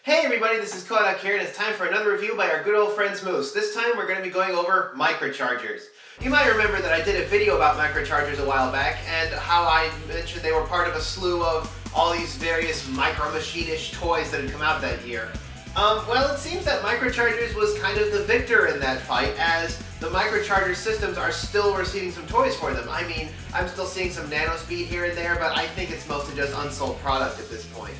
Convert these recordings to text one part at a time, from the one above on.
Hey everybody, this is Kohdok here, and it's time for another review by our good old friends Moose. This time we're going to be going over microchargers. You might remember that I did a video about microchargers a while back, and how I mentioned they were part of a slew of all these various micro-machine-ish toys that had come out that year. Well, it seems that microchargers was kind of the victor in that fight, as the microcharger systems are still receiving some toys for them. I mean, I'm still seeing some nanospeed here and there, but I think it's mostly just unsold product at this point.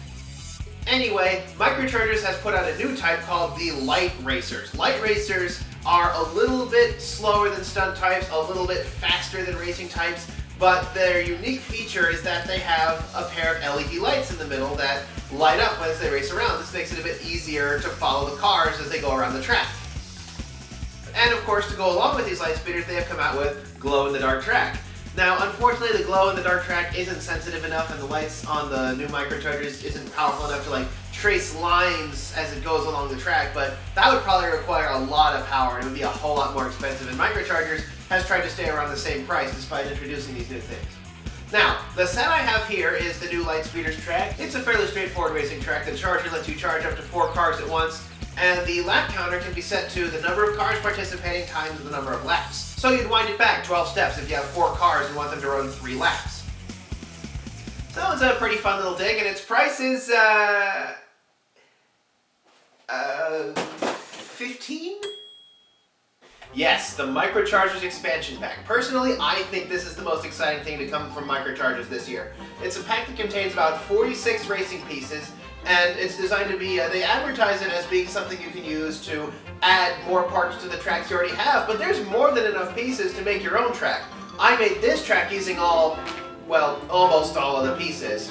Anyway, Microchargers has put out a new type called the Light Racers. Light Racers are a little bit slower than stunt types, a little bit faster than racing types, but their unique feature is that they have a pair of LED lights in the middle that light up as they race around. This makes it a bit easier to follow the cars as they go around the track. And of course, to go along with these light speeders, they have come out with glow-in-the-dark track. Now, unfortunately, the glow-in-the-dark track isn't sensitive enough, and the lights on the new microchargers isn't powerful enough to trace lines as it goes along the track, but that would probably require a lot of power, and it would be a whole lot more expensive, and Microchargers has tried to stay around the same price despite introducing these new things. Now, the set I have here is the new Light Speeders track. It's a fairly straightforward racing track. The charger lets you charge up to 4 cars at once, and the lap counter can be set to the number of cars participating times the number of laps. So you'd wind it back 12 steps if you have 4 cars and want them to run 3 laps. So it's a pretty fun little dig, and its price is, 15? Yes, the Microchargers expansion pack. Personally, I think this is the most exciting thing to come from Microchargers this year. It's a pack that contains about 46 racing pieces, and it's designed to be, they advertise it as being something you can use to add more parts to the tracks you already have, but there's more than enough pieces to make your own track. I made this track using almost all of the pieces.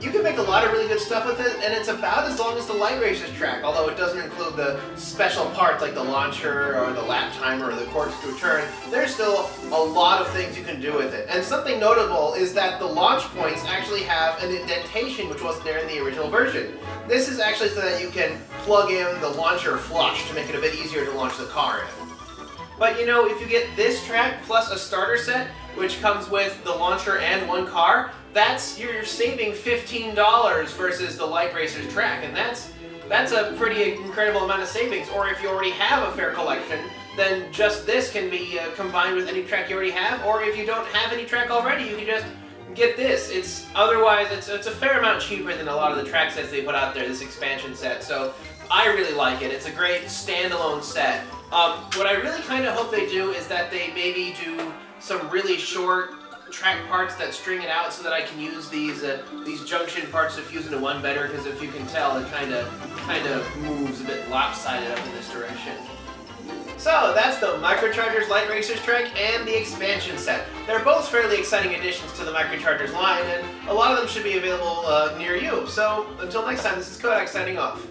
You can make a lot of really good stuff with it, and it's about as long as the Light Racers track, although it doesn't include the special parts like the launcher or the lap timer or the corkscrew turn. There's still a lot of things you can do with it. And something notable is that the launch points actually have an indentation which wasn't there in the original version. This is actually so that you can plug in the launcher flush to make it a bit easier to launch the car in. But you know, if you get this track plus a starter set, which comes with the launcher and 1 car, you're saving $15 versus the Light Racers track, and that's a pretty incredible amount of savings. Or if you already have a fair collection, then just this can be combined with any track you already have, or if you don't have any track already, you can just get this. It's a fair amount cheaper than a lot of the track sets they put out there, this expansion set, so I really like it. It's a great standalone set. What I really kind of hope they do is that they maybe do some really short track parts that string it out so that I can use these junction parts to fuse into one better, because if you can tell, it kind of moves a bit lopsided up in this direction. So that's the Microchargers Light Racers track and the expansion set. They're both fairly exciting additions to the Microchargers line, and a lot of them should be available near you. So until next time, this is Kohdok signing off.